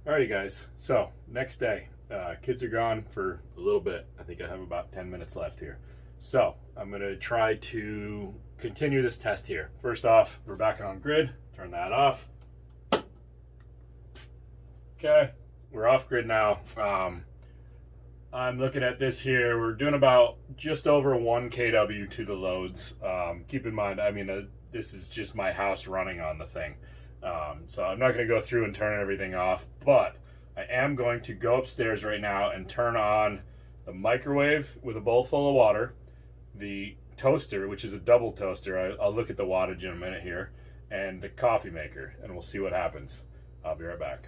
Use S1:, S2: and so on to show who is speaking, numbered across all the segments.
S1: Alrighty guys, so next day. Kids are gone for a little bit. I think I have about 10 minutes left here. So I'm going to try to continue this test here. First off, we're back on grid. Turn that off. Okay, we're off grid now. I'm looking at this here. We're doing about just over 1 kW to the loads. Keep in mind, this is just my house running on the thing. So I'm not going to go through and turn everything off, but I am going to go upstairs right now and turn on the microwave with a bowl full of water, the toaster, which is a double toaster. I'll look at the wattage in a minute here, and the coffee maker, and we'll see what happens. I'll be right back.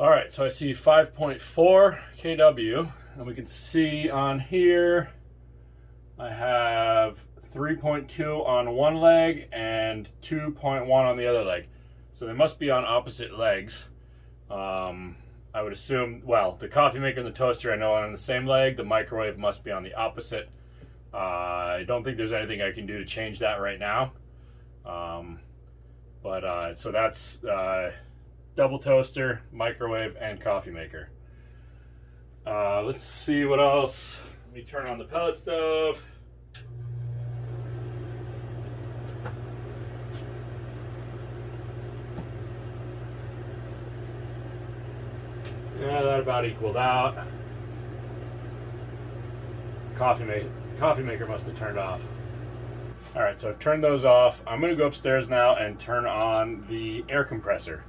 S1: All right, so I see 5.4 kW, and we can see on here I have 3.2 on one leg and 2.1 on the other leg. So they must be on opposite legs. I would assume, well, the coffee maker and the toaster I know are on the same leg. The microwave must be on the opposite. I don't think there's anything I can do to change that right now. So that's double toaster, microwave, and coffee maker. Let's see what else. Let me turn on the pellet stove. Yeah, that about equaled out. Coffee maker must have turned off. All right, so I've turned those off. I'm gonna go upstairs now and turn on the air compressor.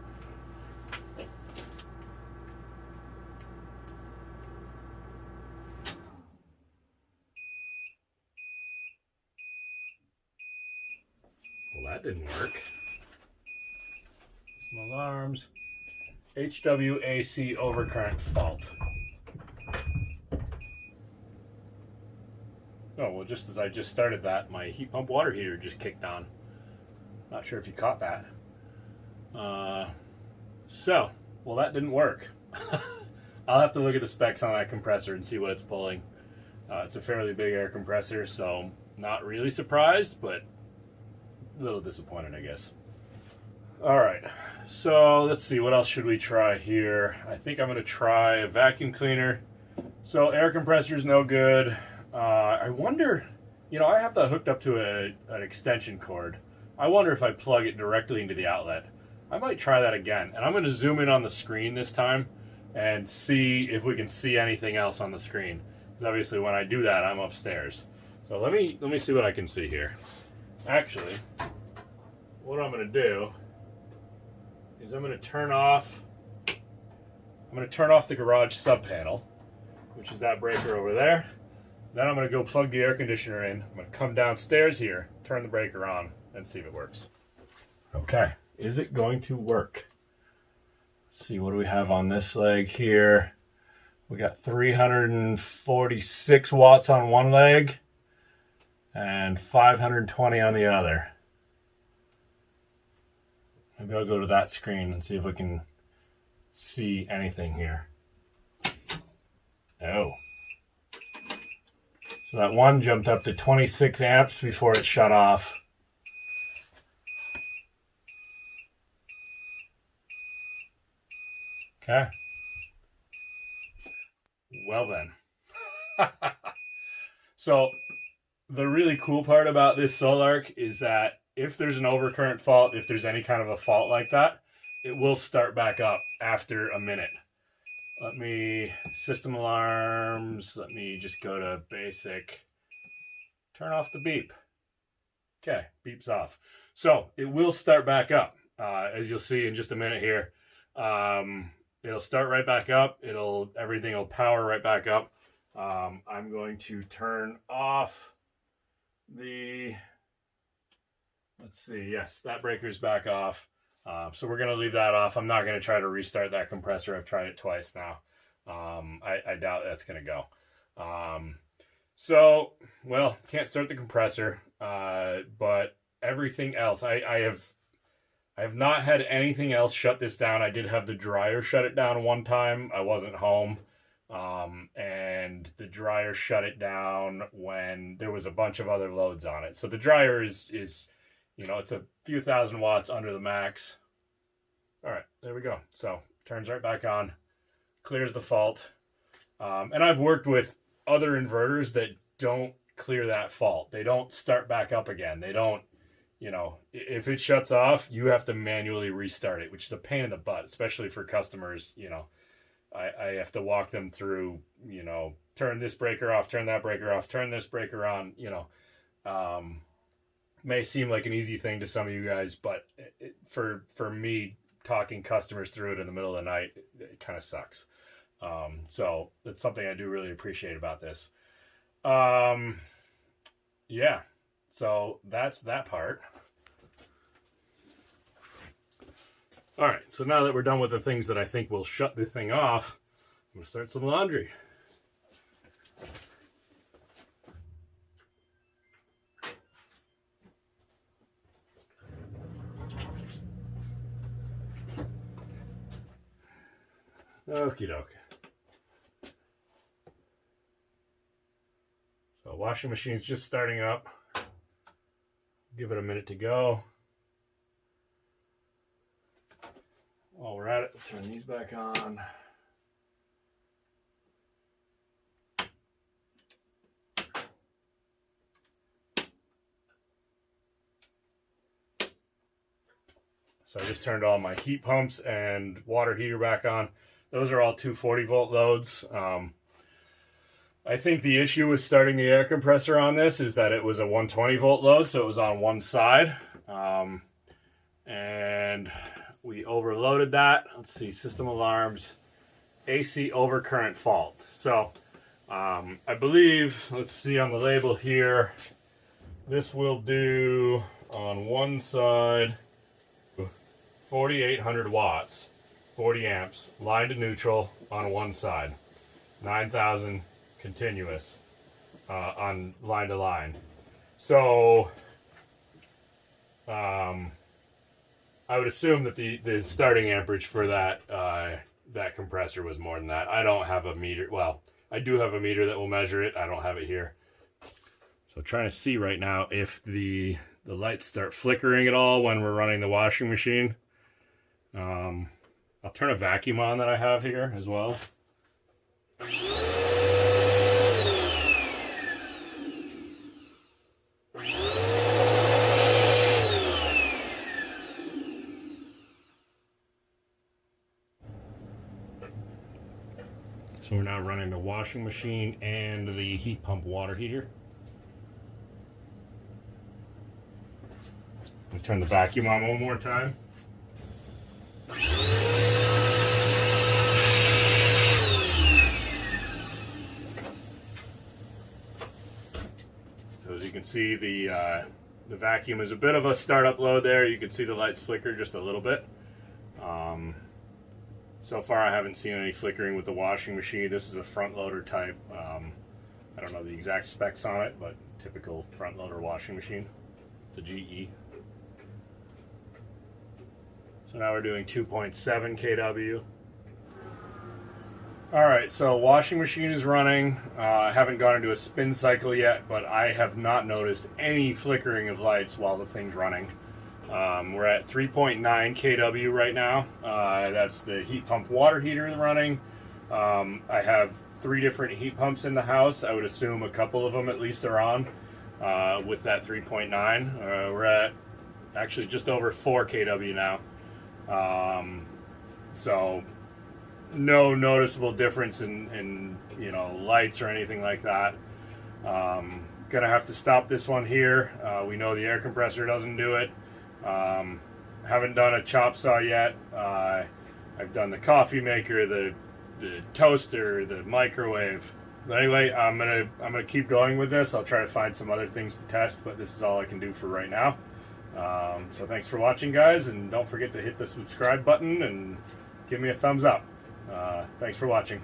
S1: Well, that didn't work. Some alarms. HVAC overcurrent fault. Oh, well, just as I just started that, my heat pump water heater just kicked on. Not sure if you caught that. Well, that didn't work. I'll have to look at the specs on that compressor and see what it's pulling. It's a fairly big air compressor, so not really surprised, but a little disappointed, I guess. All right, so let's see, what else should we try here? I think I'm going to try a vacuum cleaner. So air compressor is no good. I wonder, I have that hooked up to an extension cord. I wonder if I plug it directly into the outlet. I might try that again, and I'm going to zoom in on the screen this time and see if we can see anything else on the screen. Because obviously when I do that, I'm upstairs. So let me see what I can see here. Actually, what I'm going to do is I'm going to turn off the garage sub panel, which is that breaker over there. Then I'm going to go plug the air conditioner in. I'm going to come downstairs here, turn the breaker on, and see if it works. Okay, is it going to work? Let's see, what do we have on this leg here? We got 346 watts on one leg and 520 on the other. Maybe I'll go to that screen and see if we can see anything here. Oh. So that one jumped up to 26 amps before it shut off. Okay. Well then. So the really cool part about this Sol-Ark is that if there's an overcurrent fault, if there's any kind of a fault like that, it will start back up after a minute. System alarms, let me just go to basic, turn off the beep. Okay, beep's off. So it will start back up, as you'll see in just a minute here. It'll start right back up, everything will power right back up. I'm going to turn off let's see, yes, that breaker's back off. So we're going to leave that off. I'm not going to try to restart that compressor. I've tried it twice now. I doubt that's going to go. Can't start the compressor, but everything else, I I have not had anything else shut this down. I did have the dryer shut it down one time. I wasn't home. And the dryer shut it down when there was a bunch of other loads on it. So the dryer is you know, it's a few thousand watts under the max. All right, there we go. So turns right back on, clears the fault. And I've worked with other inverters that don't clear that fault. They don't start back up again. They don't, you know, if it shuts off, you have to manually restart it, which is a pain in the butt, especially for customers. You know, I have to walk them through, you know, turn this breaker off, turn that breaker off, turn this breaker on, you know. May seem like an easy thing to some of you guys, but for me, talking customers through it in the middle of the night, it kind of sucks. So that's something I do really appreciate about this. Yeah, so that's that part. All right, so now that we're done with the things that I think will shut the thing off, I'm gonna start some laundry. Okie doke. So washing machine's just starting up. Give it a minute to go. While we're at it, turn these back on. So I just turned all my heat pumps and water heater back on. Those are all 240 volt loads. I think the issue with starting the air compressor on this is that it was a 120 volt load, so it was on one side. And we overloaded that. Let's see, system alarms, AC overcurrent fault. So I believe, let's see on the label here, this will do on one side 4,800 watts, 40 amps, line to neutral on one side, 9,000 continuous on line to line. So I would assume that the starting amperage for that that compressor was more than that. I don't have a meter. Well, I do have a meter that will measure it. I don't have it here. So trying to see right now if the lights start flickering at all when we're running the washing machine. I'll turn a vacuum on that I have here as well. So we're now running the washing machine and the heat pump water heater. I'll turn the vacuum on one more time. So as you can see, the vacuum is a bit of a startup load there. You can see the lights flicker just a little bit. So far I haven't seen any flickering with the washing machine. This is a front loader type. I don't know the exact specs on it, but typical front loader washing machine. It's a GE. So now we're doing 2.7 kW. Alright, so washing machine is running. I haven't gone into a spin cycle yet, but I have not noticed any flickering of lights while the thing's running. We're at 3.9 kW right now. That's the heat pump water heater running. I have 3 different heat pumps in the house. I would assume a couple of them at least are on with that 3.9. We're at actually just over 4 kW now. So no noticeable difference in you know, lights or anything like that. Gonna have to stop this one here. We know the air compressor doesn't do it. Haven't done a chop saw yet. I've done the coffee maker, the toaster, the microwave. But anyway, I'm gonna keep going with this. I'll try to find some other things to test, but this is all I can do for right now. So thanks for watching, guys, and don't forget to hit the subscribe button and give me a thumbs up. Thanks for watching.